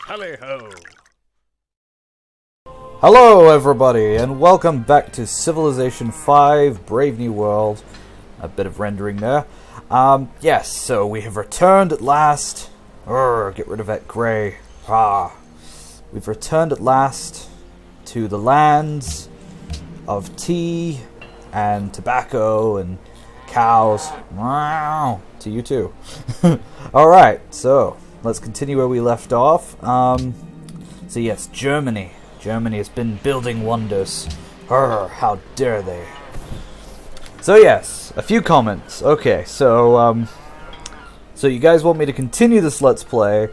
Tally-ho! Hello everybody, and welcome back to Civilization 5 Brave New World. A bit of rendering there. Yes, so we have returned at last. Get rid of that grey. We've returned at last to the lands of tea and tobacco and cows. To you too. Alright, so let's continue where we left off. So yes, Germany. Germany has been building wonders. How dare they? So yes, a few comments. Okay, so you guys want me to continue this Let's Play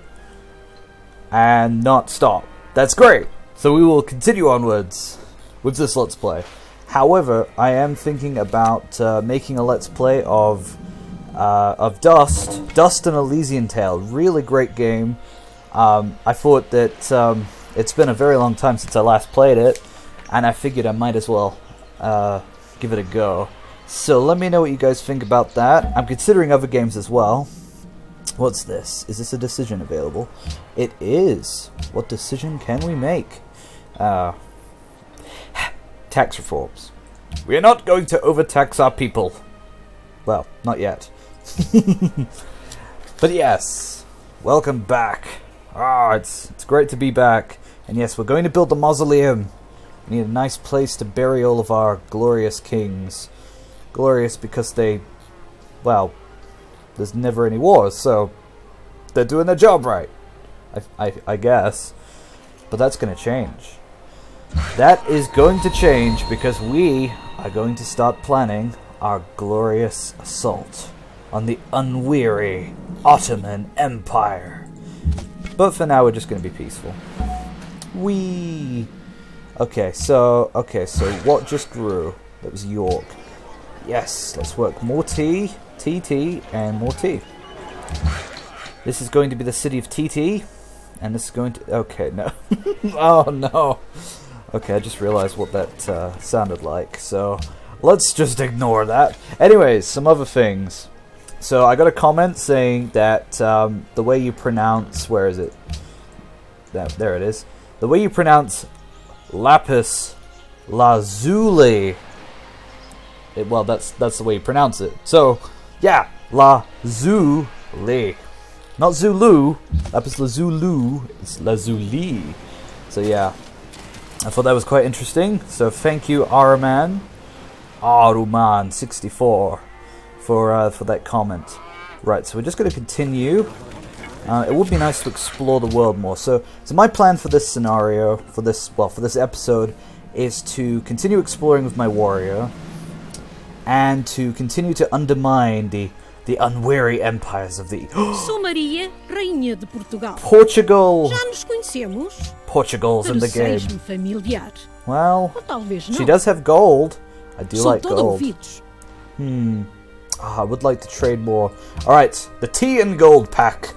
and not stop. That's great. So we will continue onwards with this Let's Play. However, I am thinking about making a Let's Play of Dust and Elysian Tale. Really great game. I thought that it's been a very long time since I last played it, and I figured I might as well give it a go. So let me know what you guys think about that. I'm considering other games as well. What's this? Is this a decision available? It is. What decision can we make? Tax reforms. We are not going to overtax our people. Well, not yet. But yes, welcome back. It's great to be back. And yes, we're going to build the mausoleum. We need a nice place to bury all of our glorious kings. Glorious because they, well, there's never any wars, so they're doing their job right. I guess. But that's going to change. That is going to change because we are going to start planning our glorious assault on the unweary Ottoman Empire. But for now, we're just going to be peaceful. Okay, so what just grew? That was York. Yes, let's work more tea, and more tea. This is going to be the city of TT, and this is going to... Okay, no. Oh, no. Okay, I just realized what that sounded like, so let's just ignore that. Anyways, some other things. So I got a comment saying that the way you pronounce... Where is it? There it is. The way you pronounce lapis lazuli... well, that's the way you pronounce it. So, yeah, lazuli. Not Zulu. Lapis lazuli. It's lazuli. So, yeah. I thought that was quite interesting. So, thank you, Aruman64, for that comment. Right, so we're just going to continue. It would be nice to explore the world more. So my plan for this scenario, for this episode, is to continue exploring with my warrior, and to continue to undermine the unwary empires of the... Sou Maria, Rainha de Portugal. Portugal! Já nos conhecemos? Portugal's in the game. Pareces-me familiar. Well, Ou talvez não. she does have gold. I do like Sou todo gold. ouvidos. I would like to trade more. Alright, the tea and gold pact.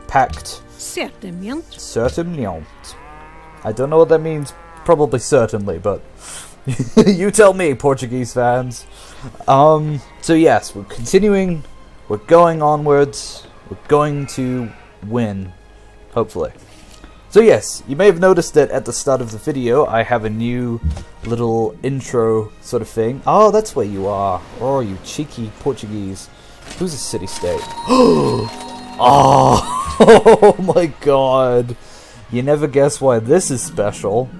Certamente. Certainly. I don't know what that means. Probably certainly, but you tell me, Portuguese fans. So yes, we're continuing. We're going onwards. We're going to win, hopefully. So yes, you may have noticed that at the start of the video, I have a new little intro sort of thing. Oh, that's where you are. Oh, you cheeky Portuguese. Who's a city-state? Oh my god. You never guess why this is special.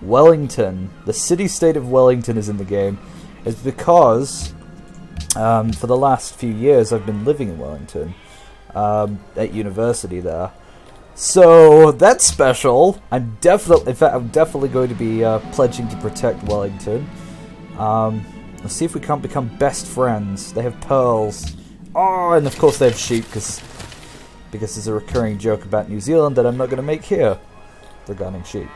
Wellington. The city-state of Wellington is in the game. It's because for the last few years I've been living in Wellington at university there. So that's special. In fact, I'm definitely going to be pledging to protect Wellington. Let's see if we can't become best friends. They have pearls. Oh, and of course they have sheep because there's a recurring joke about New Zealand that I'm not going to make here regarding sheep.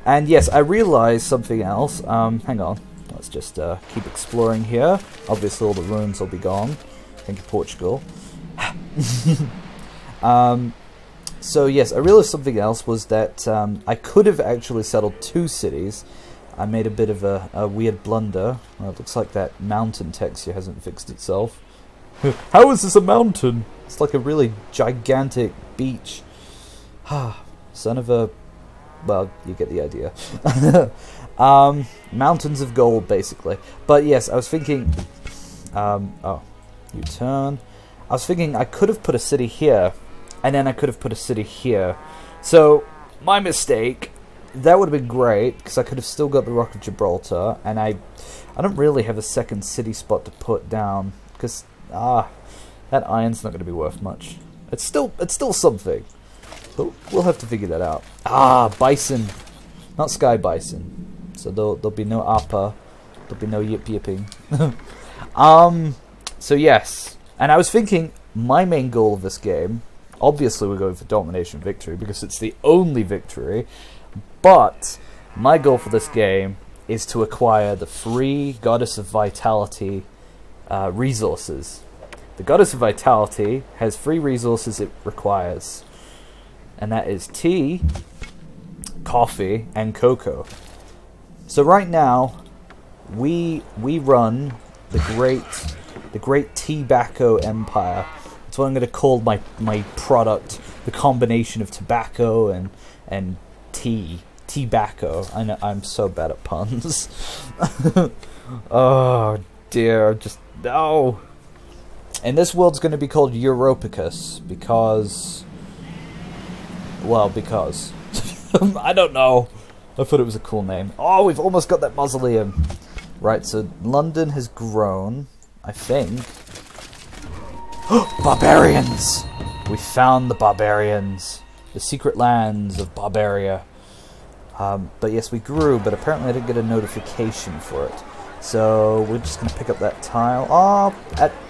And yes, I realized something else. Hang on. Let's just keep exploring here. Obviously all the ruins will be gone. Thank you, Portugal. So yes, I realized something else was that I could have actually settled 2 cities. I made a bit of a weird blunder. Well, it looks like that mountain texture hasn't fixed itself. How is this a mountain? It's like a really gigantic beach. Son of a... Well, you get the idea. Mountains of gold, basically. But yes, I was thinking... oh, you turn. I was thinking I could have put a city here, and then I could have put a city here. So, my mistake. That would have been great, because I could have still got the Rock of Gibraltar, and I don't really have a second city spot to put down, because, that iron's not going to be worth much. It's still something. But we'll have to figure that out. Bison. Not sky bison. So there'll be no appa. There'll be no yipping. So yes. And I was thinking, my main goal of this game, obviously we're going for domination victory, because it's the only victory, but my goal for this game is to acquire the free Goddess of Vitality resources. The Goddess of Vitality has 3 resources it requires, and that is tea, coffee, and cocoa. So right now, we run the great tobacco empire. That's what I'm going to call my product, the combination of tobacco and tea. Tobacco. I know I'm so bad at puns. Oh dear, just no. And this world's going to be called Europicus because, well, because I don't know. I thought it was a cool name. Oh, we've almost got that mausoleum. Right, so London has grown, I think. Barbarians! We found the barbarians. The secret lands of Barbaria. But yes, we grew, but apparently I didn't get a notification for it. So we're just going to pick up that tile. Oh,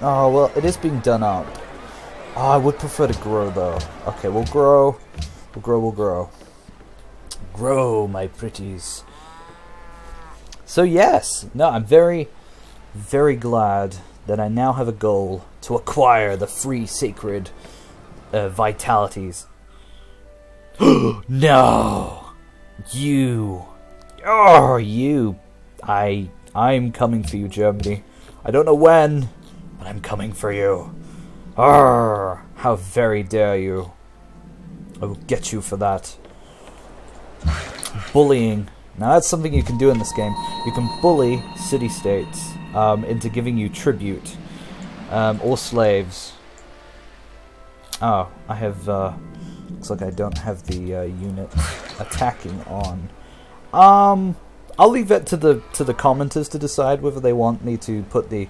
well, it is being done up. Oh, I would prefer to grow, though. Okay, we'll grow. We'll grow. Grow, my pretties. So yes, no, I'm very, very glad that I now have a goal to acquire the free sacred vitalities. No! You! Oh, you! I'm coming for you, Germany. I don't know when, but I'm coming for you. Arrgh! How very dare you. I will get you for that. Bullying. Now that's something you can do in this game. You can bully city-states into giving you tribute. Or slaves. Oh, I have... looks like I don't have the unit attacking on. I'll leave it to the commenters to decide whether they want me to put the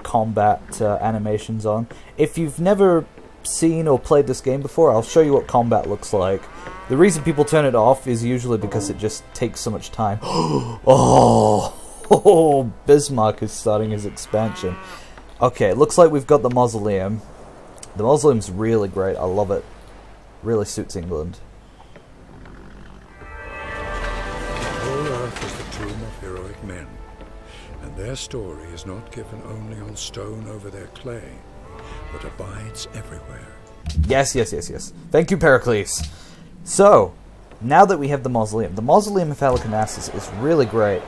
combat animations on. If you've never seen or played this game before, I'll show you what combat looks like. The reason people turn it off is usually because it just takes so much time. Oh, Bismarck is starting his expansion. Okay, it looks like we've got the mausoleum. The mausoleum's really great. I love it. Really suits England. Whole earth is the tomb of heroic men, and their story is not given only on stone over their clay, but abides everywhere. Yes. Thank you, Pericles. So, now that we have the mausoleum of Halicarnassus is really great.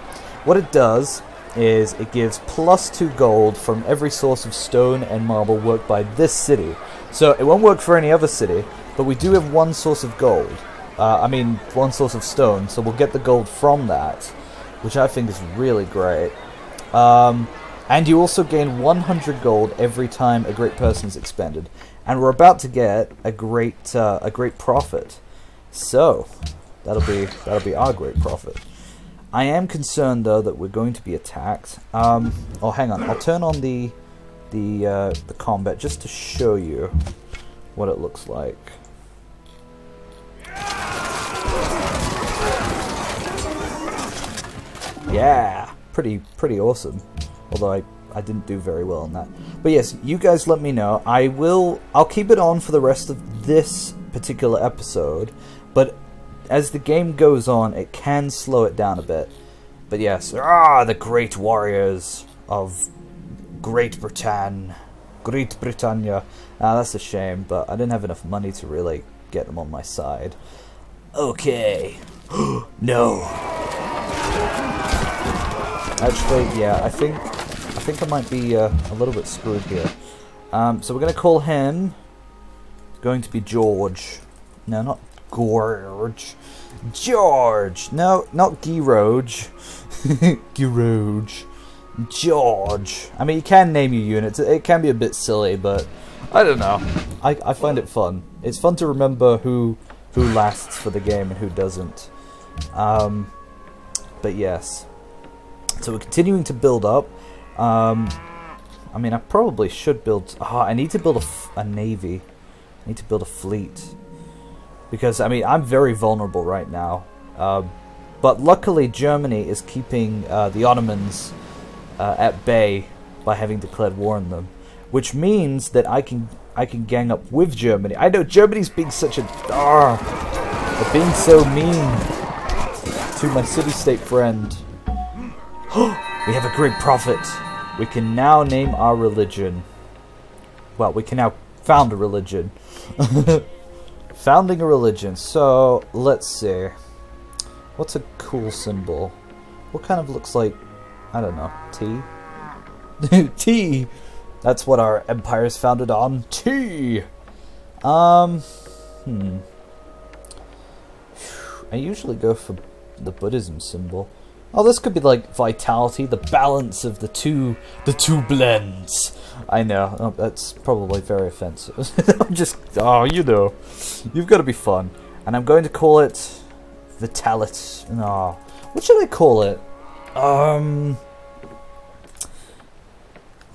What it does is it gives +2 gold from every source of stone and marble worked by this city. So it won't work for any other city, but we do have 1 source of gold. One source of stone, so we'll get the gold from that, which I think is really great. And you also gain 100 gold every time a great person is expended. And we're about to get a great prophet. So that'll be our great prophet. I am concerned though that we're going to be attacked. Oh, hang on. I'll turn on the combat just to show you what it looks like. Yeah, pretty awesome. Although I didn't do very well on that. But yes, you guys let me know. I'll keep it on for the rest of this particular episode, but as the game goes on, it can slow it down a bit. But yes, the great warriors of Great Britannia. That's a shame, but I didn't have enough money to really get them on my side. Okay. No. Actually, yeah, I think I might be a little bit screwed here. So we're going to call him... going to be George. No, not Gorge. George. No, not Giroge. Giroge. George. I mean, you can name your units. It can be a bit silly, but I don't know. I find it fun. It's fun to remember who lasts for the game and who doesn't. But yes. So we're continuing to build up. I mean, I probably should build... I need to build a navy. I need to build a fleet. Because, I mean, I'm very vulnerable right now. But luckily, Germany is keeping the Ottomans at bay by having declared war on them. Which means that I can gang up with Germany. I know Germany's being such a... they're being so mean to my city-state friend. We have a great prophet. We can now name our religion. Well, we can now found a religion. Founding a religion. So, let's see. What's a cool symbol? What kind of looks like... I don't know. T? T! That's what our empire is founded on. T! I usually go for the Buddhism symbol. Oh, this could be like vitality, the balance of the two blends. I know, oh, that's probably very offensive. I'm just, you know, you've got to be fun. And I'm going to call it Vitalit. No, what should I call it?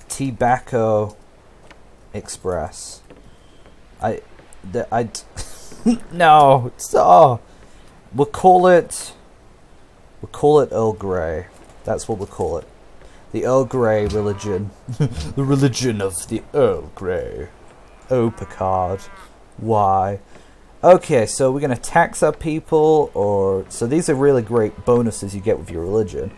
Tobacco Express. No, it's, we'll call it Earl Grey. That's what we'll call it. The Earl Grey religion. The religion of the Earl Grey. Oh, Picard. Why? Okay, so we're going to tax our people, or... So these are really great bonuses you get with your religion.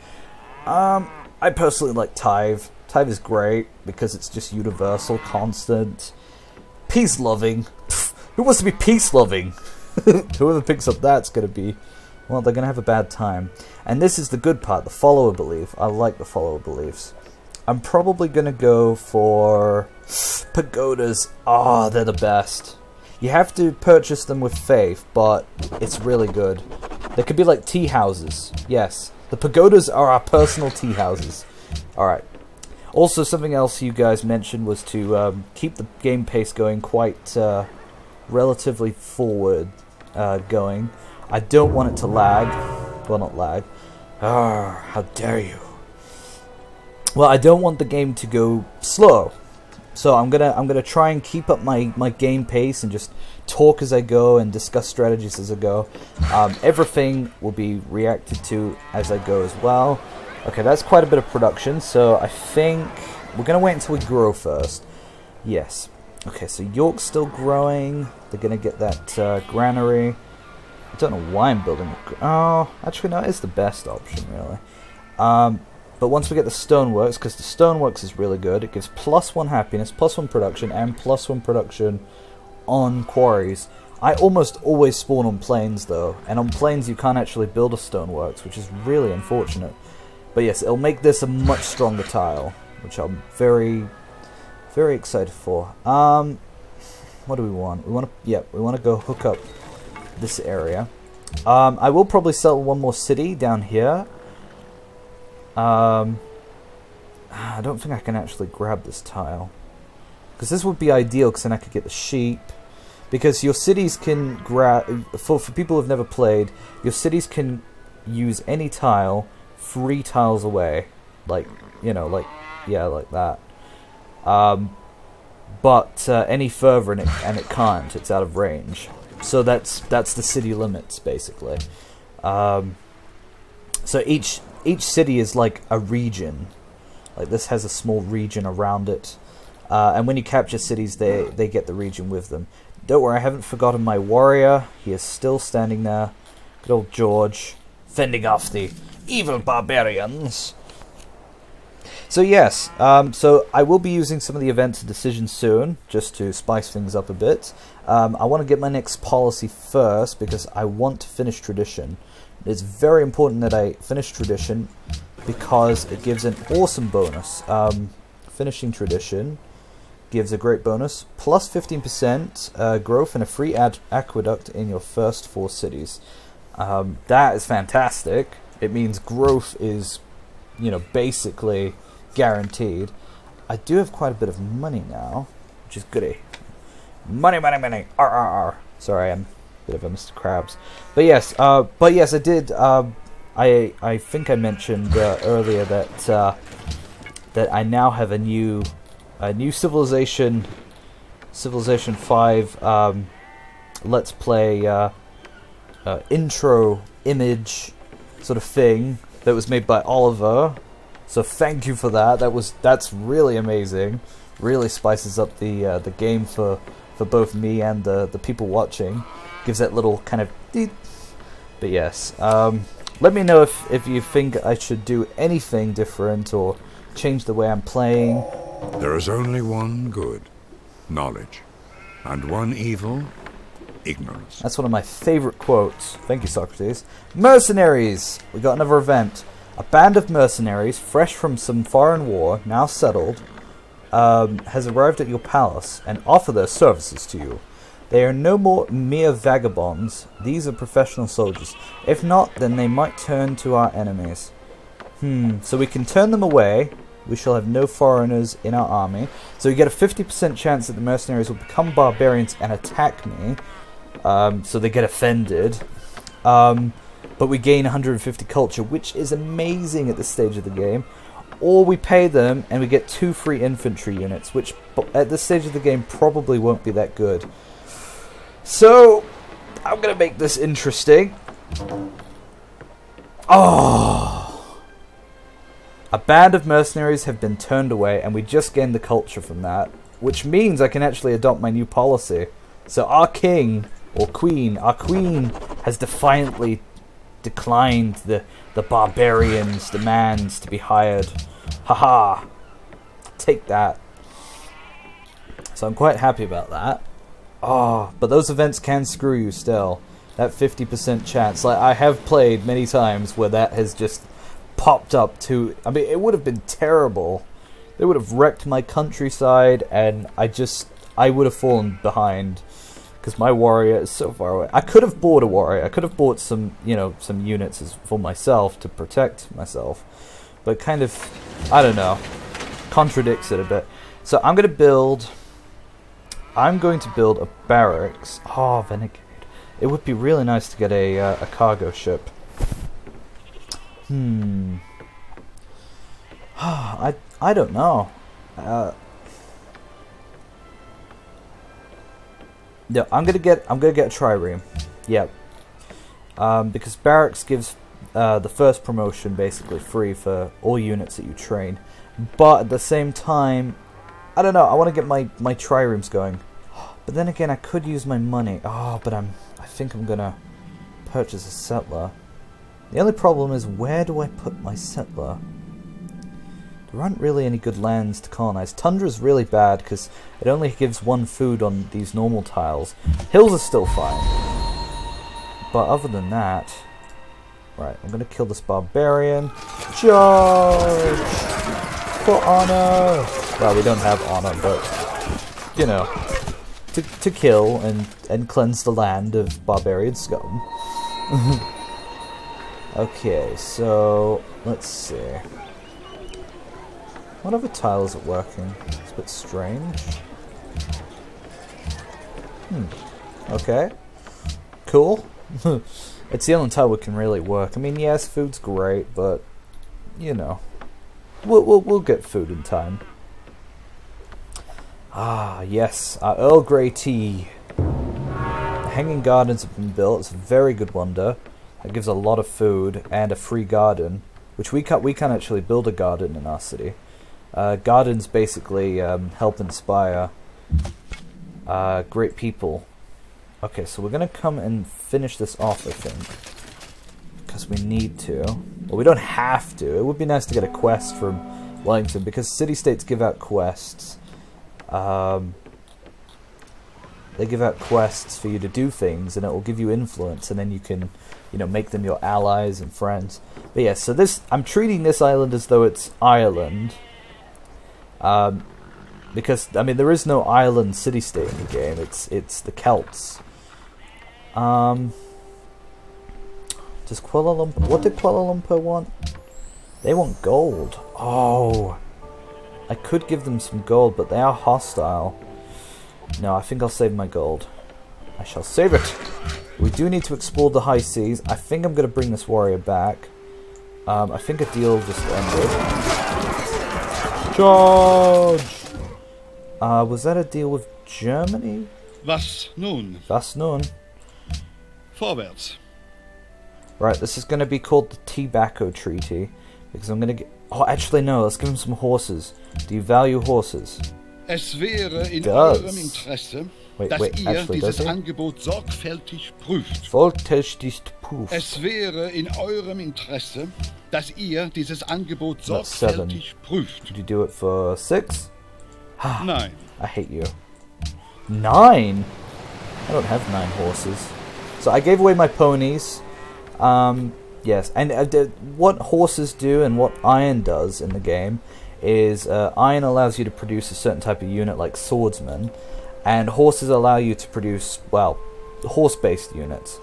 I personally like tithe. Tithe is great, because it's just universal, constant. Peace-loving. Who wants to be peace-loving? Whoever picks up that's going to be... Well, they're going to have a bad time. And this is the good part, the follower belief. I like the follower beliefs. I'm probably going to go for pagodas. Oh, they're the best. You have to purchase them with faith, but it's really good. They could be like tea houses. Yes, the pagodas are our personal tea houses. Alright. Also, something else you guys mentioned was to keep the game pace going quite relatively forward going. I don't want it to lag. Well, not lag. How dare you. Well, I don't want the game to go slow. So I'm gonna try and keep up my game pace and just talk as I go and discuss strategies as I go. Everything will be reacted to as I go as well. Okay, that's quite a bit of production, so I think we're gonna wait until we grow first. Yes. Okay, so York's still growing. They're gonna get that granary. I don't know why I'm building it. Oh, actually no, it's the best option really. But once we get the stoneworks, because the stoneworks is really good, it gives +1 happiness, +1 production, and +1 production on quarries. I almost always spawn on plains though, and on plains you can't actually build a stoneworks, which is really unfortunate. But yes, it'll make this a much stronger tile, which I'm very, very excited for. What do we want? We want to go hook up this area. I will probably sell one more city down here. I don't think I can actually grab this tile, because this would be ideal, because then I could get the sheep. Because your cities can grab, for people who've never played, your cities can use any tile 3 tiles away, like, you know, like, yeah, like that. But any further and it can't. It's out of range. So that's the city limits basically. So each city is like a region. Like this has a small region around it, and when you capture cities, they get the region with them. Don't worry, I haven't forgotten my warrior. He is still standing there. Good old George, fending off the evil barbarians. So yes, so I will be using some of the events and decisions soon, just to spice things up a bit. I want to get my next policy first, because I want to finish tradition. It's very important that I finish tradition, because it gives an awesome bonus. Finishing tradition gives a great bonus. Plus 15% growth and a free aqueduct in your first 4 cities. That is fantastic. It means growth is, you know, basically guaranteed. I do have quite a bit of money now, which is goody. Money, money, money. Arr, arr, arr. Sorry, I'm a bit of a Mr. Krabs. But yes, I did. I think I mentioned earlier that that I now have a new Civilization 5 Let's Play intro image sort of thing that was made by Oliver. So thank you for that. That's really amazing. Really spices up the game for both me and the people watching. Gives that little kind of. But yes, let me know if you think I should do anything different or change the way I'm playing. There is only one good, knowledge, and one evil, ignorance. That's one of my favorite quotes. Thank you, Socrates. Mercenaries! We got another event. A band of mercenaries, fresh from some foreign war, now settled, has arrived at your palace and offer their services to you. They are no more mere vagabonds. These are professional soldiers. If not, then they might turn to our enemies. So we can turn them away. We shall have no foreigners in our army. So you get a 50% chance that the mercenaries will become barbarians and attack me. So they get offended. But we gain 150 culture, which is amazing at this stage of the game. Or we pay them and we get 2 free infantry units, which at this stage of the game probably won't be that good. So I'm going to make this interesting. Oh! A band of mercenaries have been turned away, and we just gained the culture from that, which means I can actually adopt my new policy. So our king, or queen, our queen has defiantly declined the barbarians' demands to be hired. Haha! Take that. So I'm quite happy about that. Oh, but those events can screw you still. That 50% chance. Like, I have played many times where that has just popped up to... I mean, it would have been terrible. They would have wrecked my countryside, and I would have fallen behind. Because my warrior is so far away. I could have bought a warrior. I could have bought some, you know, some units for myself to protect myself. But kind of, I don't know, contradicts it a bit. So I'm going to build a barracks. Oh, Renegade. It would be really nice to get a cargo ship. I don't know. No, I'm gonna get a trireme. Yep. Because barracks gives the first promotion basically free for all units that you train. But at the same time, I don't know. I want to get my triremes going. But then again, I could use my money. Oh, but I think I'm gonna purchase a settler. The only problem is, where do I put my settler? There aren't really any good lands to colonize. Tundra's really bad because it only gives 1 food on these normal tiles. Hills are still fine. But other than that... Right, I'm going to kill this barbarian. Charge! For honor! Well, we don't have honor, but... You know... To kill and cleanse the land of barbarian scum. Okay, so... Let's see... What other tile is it working? It's a bit strange. Okay. Cool. It's the only tile we can really work. I mean, yes, food's great, but you know, we'll get food in time. Ah, yes, our Earl Grey tea. Hanging gardens have been built. It's a very good wonder. It gives a lot of food and a free garden, which we can actually build a garden in our city. Gardens basically help inspire great people. Okay, so we're going to come and finish this off, I think. Because we need to. Well, we don't have to. It would be nice to get a quest from Wellington, because city-states give out quests. They give out quests for you to do things, and it will give you influence, and then you can, you know, make them your allies and friends. But yeah, so this, I'm treating this island as though it's Ireland. because I mean there is no island city-state in the game. It's the Celts. Does Kuala Lumpur? What did Kuala Lumpur want? They want gold. Oh, I could give them some gold, but they are hostile. No, I think I'll save my gold. I shall save it. We do need to explore the high seas. I think I'm going to bring this warrior back. I think a deal just ended. Charge! Was that a deal with Germany? Was nun? Was nun? Vorwärts. Right, this is going to be called the Tobacco Treaty. Because I'm going to get... Oh, actually no, let's give him some horses. Do you value horses? Es wäre in Does. eurem Interesse, Wait, dass ihr actually, does dieses he? Angebot sorgfältig prüft. Voltechtisch Poof. Es wäre in eurem Interesse, dass ihr dieses Angebot That's sorgfältig prüft. Did you do it for 6? Nein. I hate you. 9? I don't have 9 horses. So I gave away my ponies. Yes, and what horses do and what iron does in the game is iron allows you to produce a certain type of unit like swordsmen, and horses allow you to produce, well, horse-based units.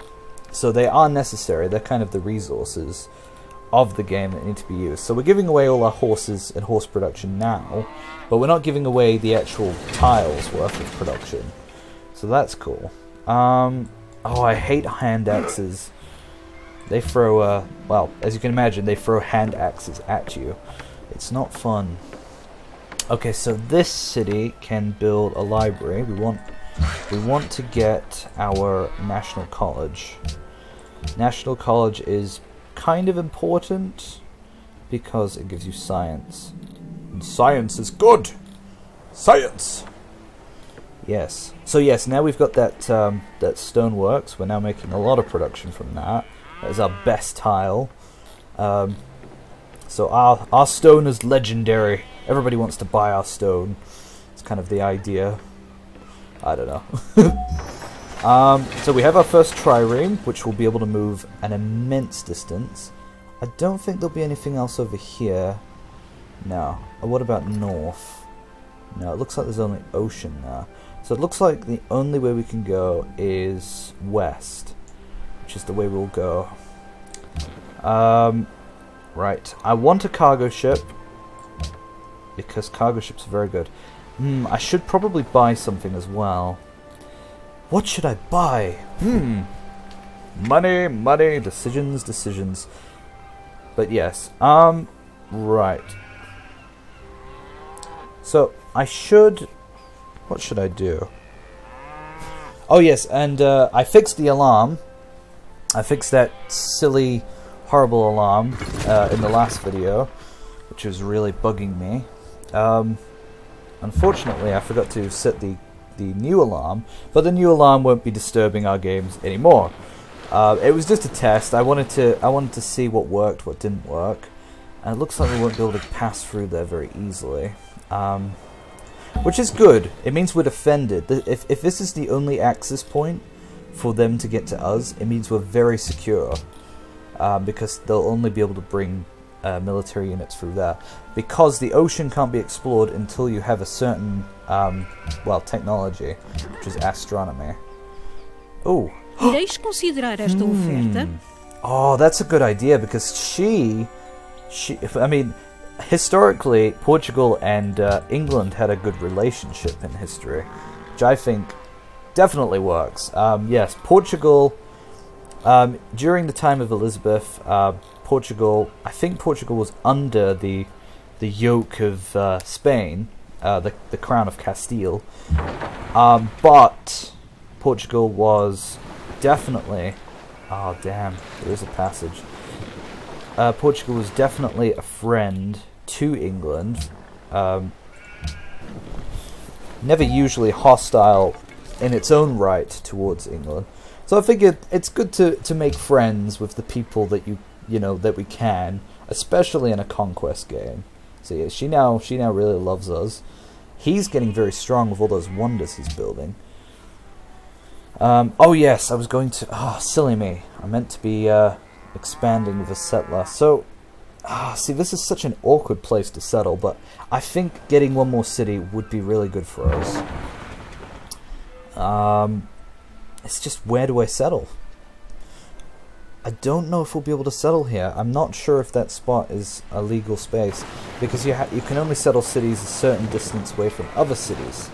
So they are necessary. They're kind of the resources of the game that need to be used. So we're giving away all our horses and horse production now, but we're not giving away the actual tiles worth of production. So that's cool. Oh, I hate hand axes. They throw, well, as you can imagine, they throw hand axes at you. It's not fun. Okay, so this city can build a library. We want to get our National College. National College is kind of important because it gives you science. And science is good! Science! Yes. So yes, now we've got that that stoneworks. We're now making a lot of production from that. That is our best tile. So our stone is legendary. Everybody wants to buy our stone. It's kind of the idea. I don't know. So we have our first trireme, which will be able to move an immense distance. I don't think there'll be anything else over here. No. What about north? No, it looks like there's only ocean there. So it looks like the only way we can go is west, which is the way we'll go. Right. I want a cargo ship, because cargo ships are very good. I should probably buy something as well. What should I buy? Money, money, decisions. But yes. Right. So, I should... What should I do? Oh yes, and I fixed the alarm. I fixed that silly, horrible alarm in the last video, which was really bugging me. Unfortunately, I forgot to set the new alarm, but the new alarm won't be disturbing our games anymore. It was just a test. I wanted to see what worked, what didn't work, and it looks like we won't be able to pass through there very easily. Which is good. It means we're defended. If this is the only access point for them to get to us, it means we're very secure. Because they'll only be able to bring military units through there. Because the ocean can't be explored until you have a certain, well, technology, which is astronomy. Oh. Ireis considerar esta oferta? Oh, that's a good idea, because I mean, historically, Portugal and England had a good relationship in history, which I think definitely works. Yes, Portugal, during the time of Elizabeth, Portugal, I think Portugal was under the yoke of Spain, the crown of Castile, but Portugal was definitely, oh damn, there is a passage. Portugal was definitely a friend to England, never usually hostile in its own right towards England. So I figured it's good to make friends with the people that you know that we can, especially in a conquest game. So yeah, she now really loves us. He's getting very strong with all those wonders he's building. Oh yes, I was going to. Oh, silly me! I meant to be expanding with a settler. So See, this is such an awkward place to settle, but I think getting one more city would be really good for us. It's just, where do I settle? I don't know if we'll be able to settle here. I'm not sure if that spot is a legal space, because you can only settle cities a certain distance away from other cities.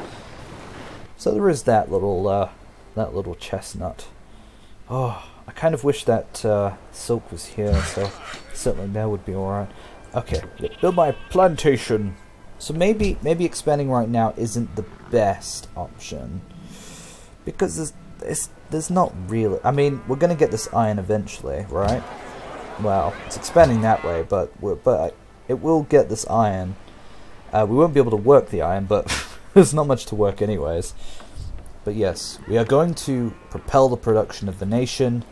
So there is that little chestnut. Oh, I kind of wish that silk was here, so certainly that would be alright. Okay, build my plantation. So maybe expanding right now isn't the best option, because there's not really. I mean, we're gonna get this iron eventually, right? Well, it's expanding that way, but it will get this iron. We won't be able to work the iron, but there's not much to work anyways. But yes, we are going to propel the production of the nation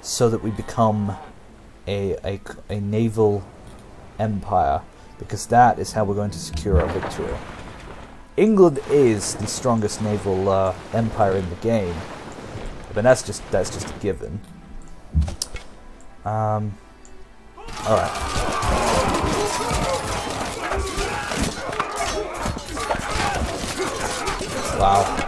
so that we become a naval empire, because that is how we're going to secure our victory. England is the strongest naval empire in the game, but that's just a given. All right. Wow.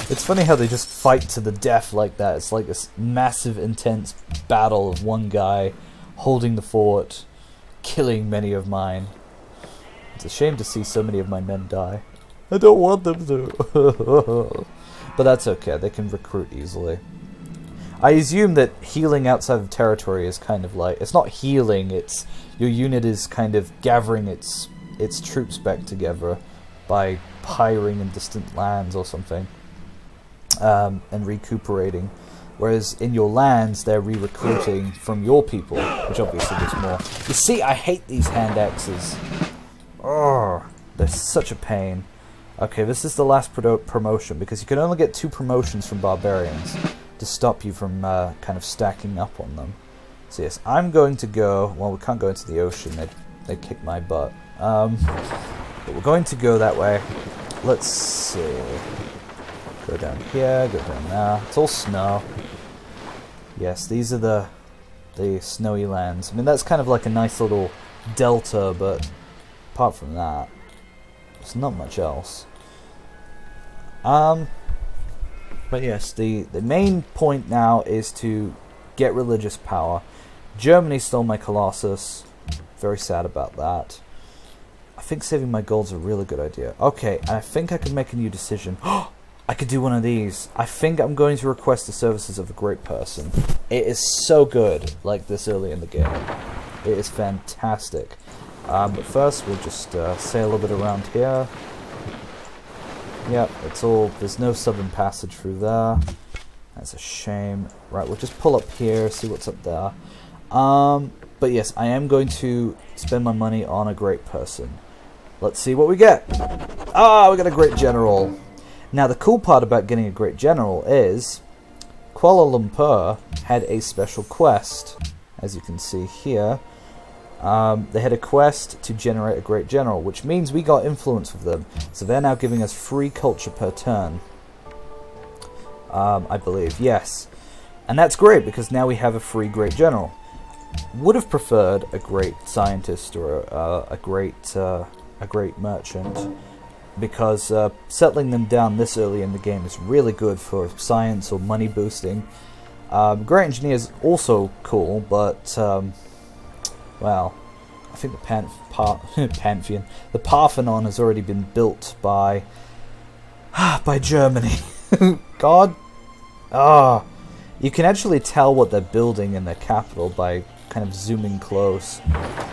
It's funny how they just fight to the death like that. It's like this massive, intense battle of one guy holding the fort, killing many of mine. It's a shame to see so many of my men die. I don't want them to. But that's okay, they can recruit easily. I assume that healing outside of territory is kind of like, it's not healing, it's your unit is kind of gathering its troops back together by hiring in distant lands or something, and recuperating. Whereas in your lands, they're re-recruiting from your people, which obviously does more. You see, I hate these hand axes. Oh, they're such a pain. Okay, this is the last promotion, because you can only get 2 promotions from barbarians to stop you from kind of stacking up on them. So yes, I'm going to go. Well, we can't go into the ocean; they'd kick my butt. But we're going to go that way. Let's see. Go down here, go down there. It's all snow. Yes, these are the snowy lands. I mean, that's kind of like a nice little delta, but apart from that, there's not much else. But yes, the main point now is to get religious power. Germany stole my Colossus. Very sad about that. I think saving my gold's a really good idea. Okay, and I think I can make a new decision. I could do one of these. I think I'm going to request the services of a great person. It is so good, like this early in the game. It is fantastic. But first, we'll just say a little bit around here. Yep, it's all. There's no southern passage through there. That's a shame. Right, we'll just pull up here, see what's up there. But yes, I am going to spend my money on a great person. Let's see what we get. Ah, we got a great general. Now, the cool part about getting a great general is Kuala Lumpur had a special quest, as you can see here. They had a quest to generate a great general, which means we got influence with them. So they're now giving us free culture per turn. I believe, yes. And that's great, because now we have a free great general. Would have preferred a great scientist or a great merchant, because settling them down this early in the game is really good for science or money boosting. Great engineer is also cool, but well, I think the Pantheon, the Parthenon has already been built by Germany. God, you can actually tell what they're building in their capital by kind of zooming close,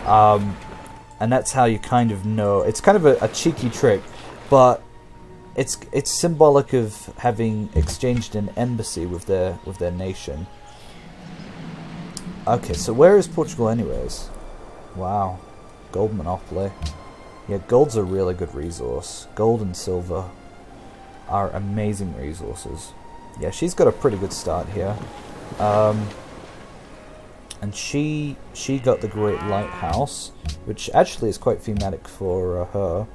and that's how you kind of know. It's kind of a cheeky trick, but it's symbolic of having exchanged an embassy with their nation. Okay, so where is Portugal anyways? Wow, gold monopoly. Yeah, gold's a really good resource. Gold and silver are amazing resources. Yeah, she's got a pretty good start here. And she got the Great Lighthouse, which actually is quite thematic for her.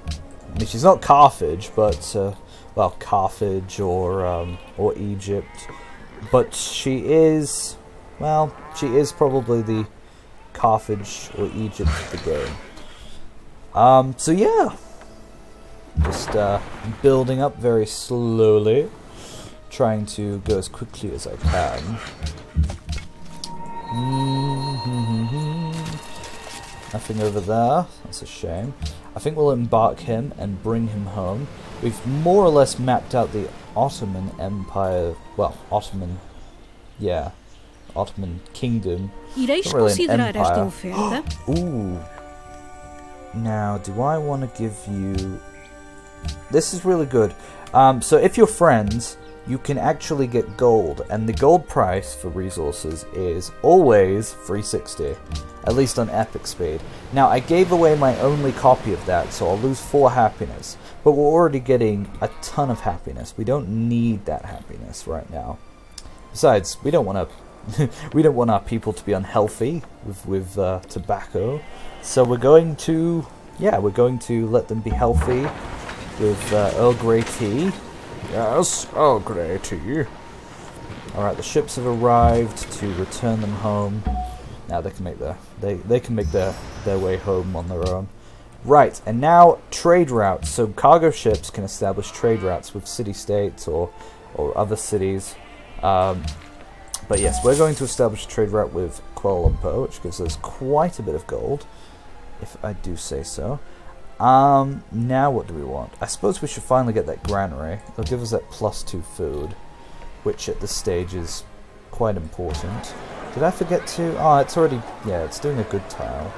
I mean, she's not Carthage, but well, Carthage or Egypt, but she is, well, she is probably Carthage or Egypt of the game. So yeah, just building up very slowly, trying to go as quickly as I can. Nothing over there, that's a shame. I think we'll embark him and bring him home. We've more or less mapped out the Ottoman Empire, well, Ottoman Kingdom. Ireis Not really an considerar esta empire. oferta? Ooh. Now, do I want to give you... This is really good. So if you're friends, you can actually get gold, and the gold price for resources is always 360, at least on epic speed. Now, I gave away my only copy of that, so I'll lose 4 happiness, but we're already getting a ton of happiness. We don't need that happiness right now. Besides, we don't want to we don't want our people to be unhealthy with tobacco, so we're going to let them be healthy with Earl Grey tea. Yes, Earl Grey tea. Alright, the ships have arrived to return them home. Now they can make their way home on their own. Right, and now trade routes. So cargo ships can establish trade routes with city-states or other cities. But yes, we're going to establish a trade route with Kuala Lumpur, which gives us quite a bit of gold, if I do say so. Now what do we want? I suppose we should finally get that granary. It'll give us that +2 food, which at this stage is quite important. Did I forget to... Oh, it's already... Yeah, it's doing a good tile.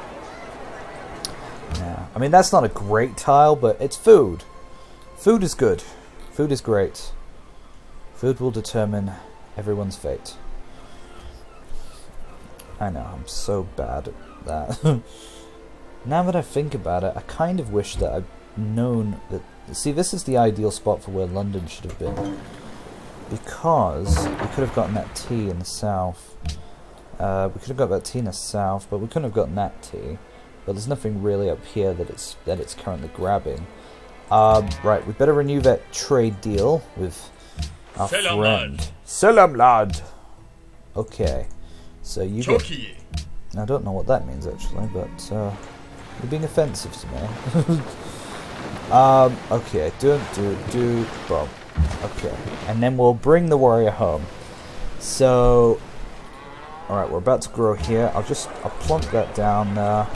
Yeah. I mean, that's not a great tile, but it's food. Food is good. Food is great. Food will determine everyone's fate. I know, I'm so bad at that. Now that I think about it, I kind of wish that I'd known that... See, this is the ideal spot for where London should have been. Because we could have gotten that tea in the south. We could have got that tea in the south, but we couldn't have gotten that tea. But there's nothing really up here that it's currently grabbing. Right, we better renew that trade deal with our friend. Salam lad! Okay, so you get... I don't know what that means actually, but you're being offensive to me. Okay, do, Bob. Okay, and then we'll bring the warrior home. So, alright, we're about to grow here. I'll plunk that down there.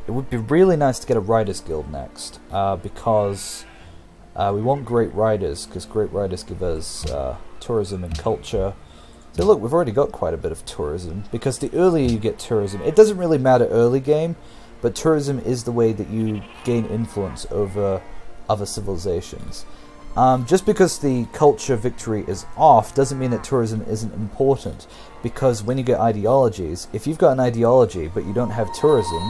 It would be really nice to get a Riders Guild next, because we want great riders, because great riders give us tourism and culture. So look, we've already got quite a bit of tourism, because the earlier you get tourism, it doesn't really matter early game, but tourism is the way that you gain influence over other civilizations. Just because the culture victory is off doesn't mean that tourism isn't important, because when you get ideologies, if you've got an ideology but you don't have tourism...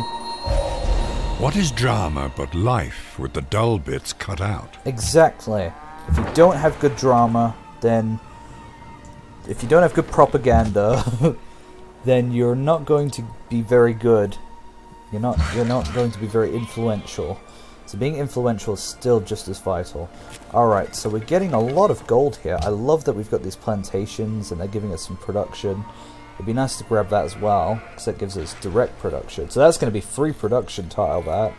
What is drama but life with the dull bits cut out? Exactly. If you don't have good drama, then... If you don't have good propaganda, then you're not going to be very good. You're not going to be very influential. So being influential is still just as vital. Alright, so we're getting a lot of gold here. I love that we've got these plantations and they're giving us some production. It'd be nice to grab that as well, because that gives us direct production. So that's going to be free production tile, that.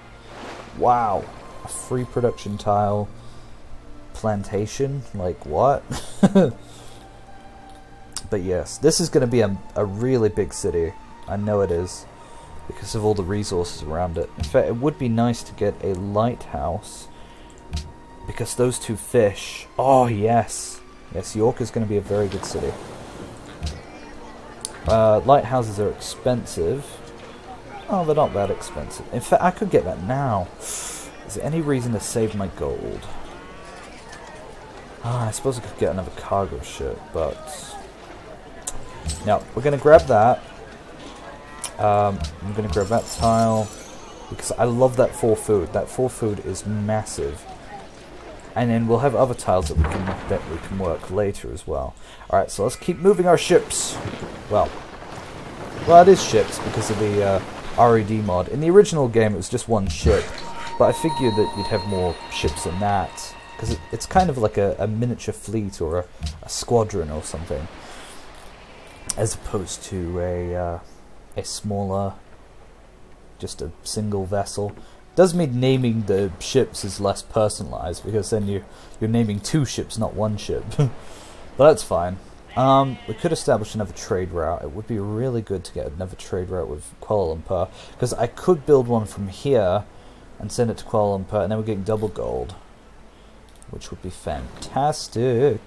Wow. A free production tile plantation? Like, what? But yes, this is going to be a really big city. I know it is, because of all the resources around it. In fact, it would be nice to get a lighthouse, because those 2 fish... Oh, yes. Yes, York is going to be a very good city. Lighthouses are expensive. Oh, they're not that expensive. In fact, I could get that now. Is there any reason to save my gold? I suppose I could get another cargo ship, but... No, we're going to grab that. I'm going to grab that tile, because I love that 4 food. That 4 food is massive. And then we'll have other tiles that we can work later as well. Alright, so let's keep moving our ships. Well, it is ships because of the RED mod. In the original game it was just 1 ship, but I figured that you'd have more ships than that, because it's kind of like a miniature fleet or a squadron or something, as opposed to a smaller, just a single vessel. Does mean naming the ships is less personalized, because then you're naming 2 ships, not 1 ship. But that's fine. We could establish another trade route. It would be really good to get another trade route with Kuala Lumpur, because I could build one from here and send it to Kuala Lumpur, and then we're getting double gold, which would be fantastic.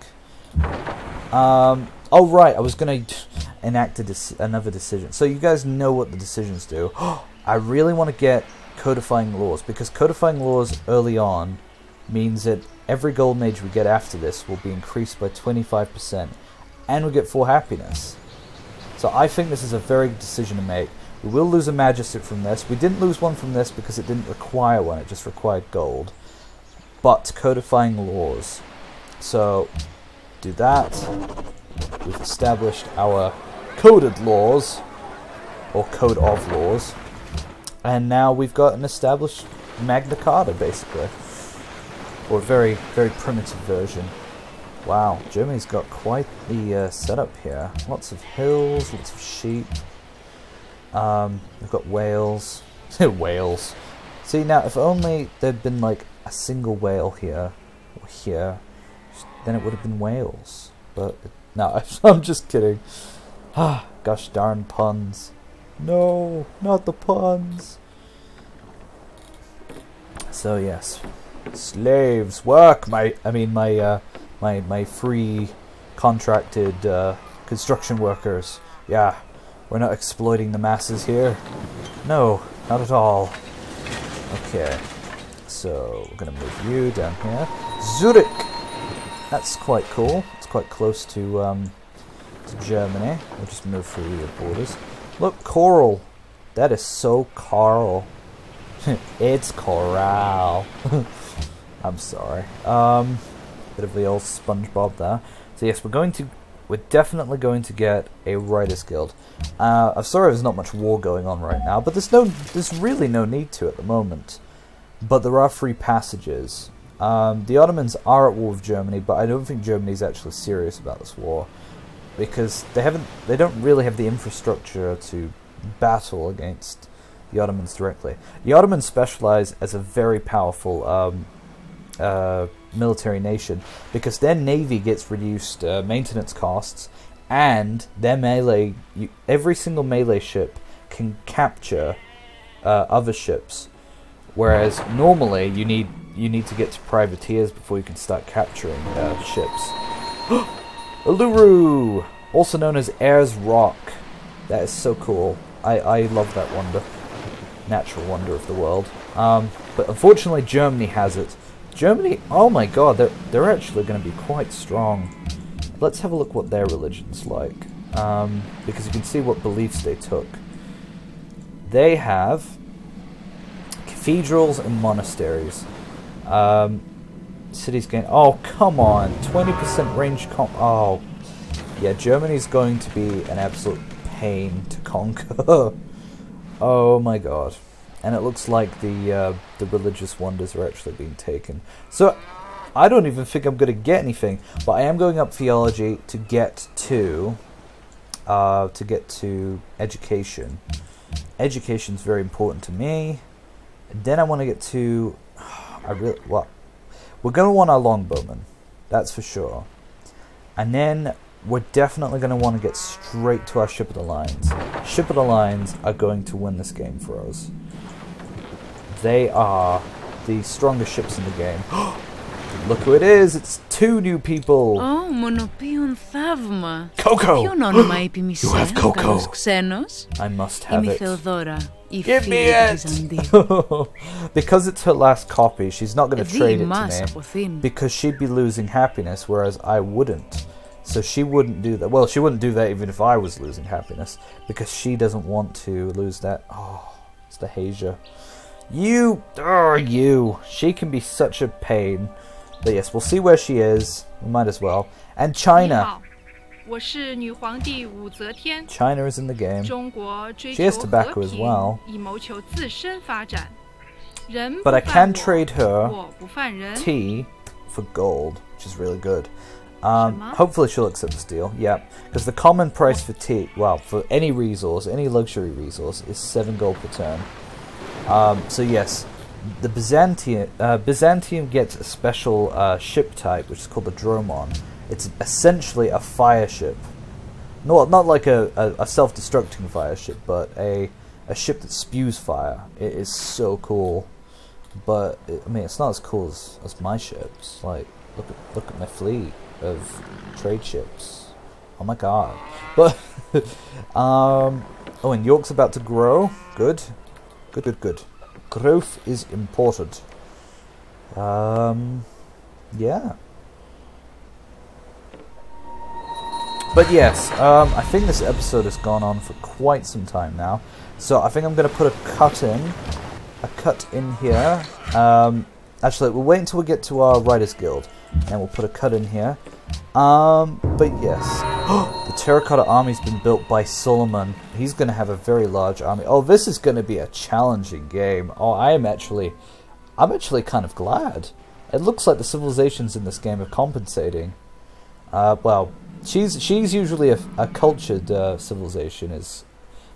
Oh right, I was going to enact another decision. So you guys know what the decisions do. I really want to get codifying laws, because codifying laws early on means that every golden age we get after this will be increased by 25%, and we get 4 happiness. So I think this is a very good decision to make. We will lose a magistrate from this. We didn't lose one from this because it didn't require one, it just required gold. But codifying laws. So do that. We've established our coded laws, or code of laws. And now we've got an established Magna Carta, basically. Or a very, very primitive version. Wow, Germany's got quite the setup here. Lots of hills, lots of sheep. We've got whales. Whales. See, now, if only there'd been, like, a single whale here, or here, then it would have been Wales. But, no, I'm just kidding. Ah, gosh darn puns. No, not the puns. So yes, slaves work. My free contracted construction workers. Yeah, we're not exploiting the masses here. No, not at all. Okay, so we're gonna move you down here. Zurich. That's quite cool. It's quite close to Germany. We'll just move through the borders. Look, coral. That is so coral. It's coral. I'm sorry. Bit of the old SpongeBob there. So yes, we're definitely going to get a Writers Guild. I'm sorry there's not much war going on right now, but there's really no need to at the moment. But there are free passages. The Ottomans are at war with Germany, but I don't think Germany's actually serious about this war, because they don't really have the infrastructure to battle against the Ottomans directly. The Ottomans specialize as a very powerful military nation, because their navy gets reduced maintenance costs, and their melee, every single melee ship can capture other ships, whereas normally you need to get to privateers before you can start capturing ships. Uluru, also known as Ayers Rock. That is so cool. I love that wonder. Natural wonder of the world. But unfortunately Germany has it. Germany, oh my god, they're actually going to be quite strong. Let's have a look what their religion's like. Because you can see what beliefs they took. They have cathedrals and monasteries. Cities gain... Oh, come on. 20% range oh. Yeah, Germany's going to be an absolute pain to conquer. Oh my god. And it looks like the religious wonders are actually being taken. So, I don't even think I'm going to get anything. But I am going up theology to get to education. Education's very important to me. And then I want to get to... We're going to want our longbowmen. That's for sure. And then we're definitely going to want to get straight to our Ship of the Lines. Ship of the Lines are going to win this game for us. They are the strongest ships in the game. Look who it is! It's 2 new people! Oh, μονοποιούν θαύμα. Coco! Ποιον όνομα επιμισέ, You have Coco! καλός ξένος. I must have Είμαι η it. Θεοδώρα, η Give φίλη me του it! Βυζαντίου. Because it's her last copy, she's not going to trade it μας to me. αποθήν. Because she'd be losing happiness, whereas I wouldn't. So she wouldn't do that. Well, she wouldn't do that even if I was losing happiness. Because she doesn't want to lose that. Oh, it's the Hasia. You! She can be such a pain. But yes, we'll see where she is. We might as well. And China. 我是女皇帝武则天。 China is in the game. 中国追 She has 求 tobacco 和 as 平 well. 以谋求自身发展。人 But 不 I 犯 can 我 trade her 我不犯人。 tea for gold, which is really good. Hopefully she'll accept this deal. Yeah, because the common price for tea, well, for any resource, any luxury resource, is 7 gold per turn. So yes, the Byzantium gets a special ship type, which is called the Dromon. It's essentially a fire ship. Not like a self-destructing fire ship, but a ship that spews fire. It is so cool. But, I mean, it's not as cool as my ships. Like, look at my fleet of trade ships. Oh my god. But, oh, and York's about to grow. Good. Good. Growth is important. Yeah. But yes, I think this episode has gone on for quite some time now. So I think I'm going to put a cut in here. Actually, we'll wait until we get to our Writers Guild, and we'll put a cut in here. But yes, the terracotta army's been built by Solomon. He's going to have a very large army. Oh, this is going to be a challenging game. Oh, I'm actually kind of glad. It looks like the civilizations in this game are compensating. Well, she's usually a cultured civilization, is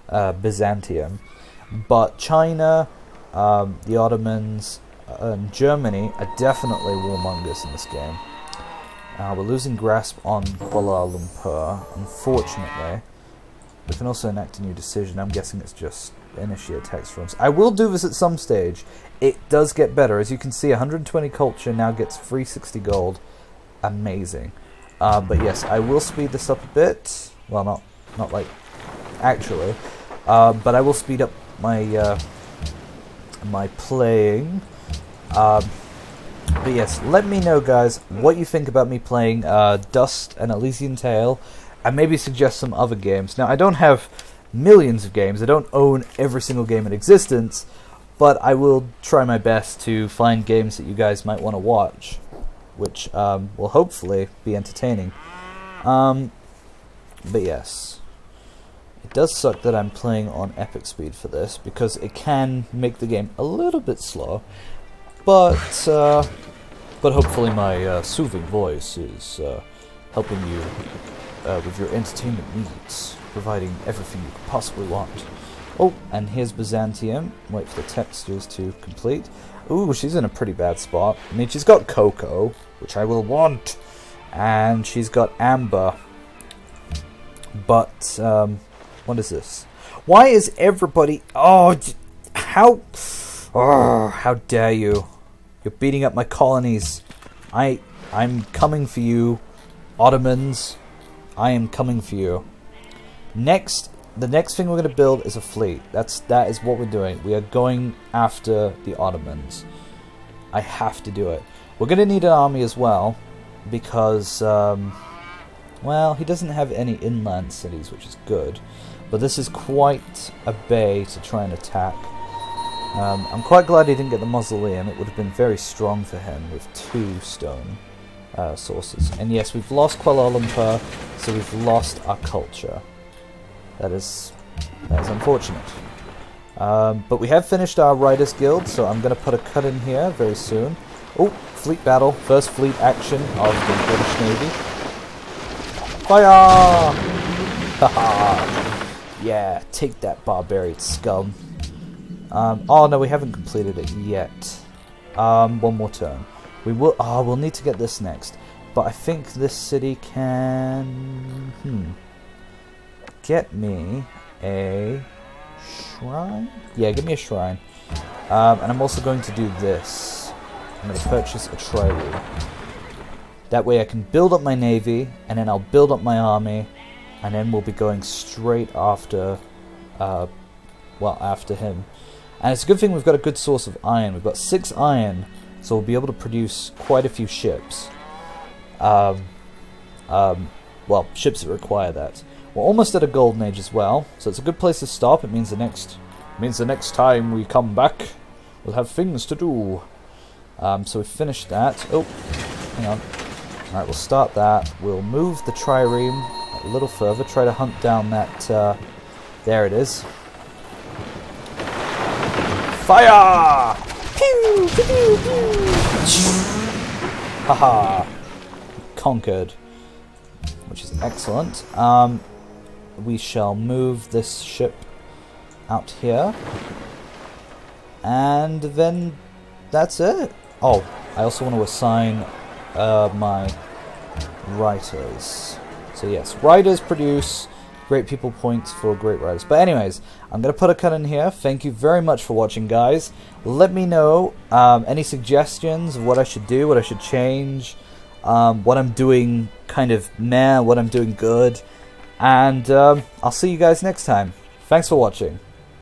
Byzantium, but China, the Ottomans, and Germany are definitely warmongers in this game. We're losing grasp on Kuala Lumpur, unfortunately. We can also enact a new decision. I'm guessing it's just initiate tax reforms. I will do this at some stage. It does get better. As you can see, 120 culture now gets 360 gold. Amazing. But yes, I will speed this up a bit. Well, not like actually. But I will speed up my my playing. But yes, let me know, guys, what you think about me playing Dust and Elysian Tale, and maybe suggest some other games. Now, I don't have millions of games. I don't own every single game in existence, but I will try my best to find games that you guys might want to watch, which will hopefully be entertaining. But yes, it does suck that I'm playing on epic speed for this, because it can make the game a little bit slow. But hopefully my soothing voice is helping you with your entertainment needs, providing everything you could possibly want. Oh, and here's Byzantium. Wait for the textures to complete. Ooh, she's in a pretty bad spot. I mean, she's got cocoa, which I will want, and she's got amber. But what is this? Why is everybody? Oh, how? Oh, how dare you! You're beating up my colonies. I'm coming for you, Ottomans. I am coming for you. The next thing we're going to build is a fleet. That is what we're doing. We are going after the Ottomans. I have to do it. We're going to need an army as well, because well, he doesn't have any inland cities, which is good. But this is quite a bay to try and attack. I'm quite glad he didn't get the mausoleum. It would have been very strong for him with 2 stone sources. And yes, we've lost Kuala Lumpur, so we've lost our culture. That is unfortunate. But we have finished our Writers Guild, so I'm going to put a cut in here very soon. Oh, fleet battle. First fleet action of the British Navy. Fire! Haha! Yeah, take that, barbarian scum. Oh no, we haven't completed it yet. One more turn. We will. Oh, we'll need to get this next. But I think this city can get me a shrine. Yeah, give me a shrine. And I'm also going to do this. I'm going to purchase a trireme. That way I can build up my navy, and then I'll build up my army, and then we'll be going straight after, well, after him. And it's a good thing we've got a good source of iron. We've got 6 iron, so we'll be able to produce quite a few ships. Well, ships that require that. We're almost at a golden age as well, so it's a good place to stop. It means the next time we come back, we'll have things to do. So we've finished that. Oh, hang on. Alright, we'll start that. We'll move the trireme a little further, try to hunt down that, there it is. Fire! Pew! Pew! Pew! Haha! Conquered. which is excellent. We shall move this ship out here, and then that's it. Oh, I also want to assign my writers. So yes, writers produce great people points for great writers. But anyways, I'm going to put a cut in here. Thank you very much for watching, guys. Let me know any suggestions of what I should do, what I should change, what I'm doing kind of meh, what I'm doing good. And I'll see you guys next time. Thanks for watching.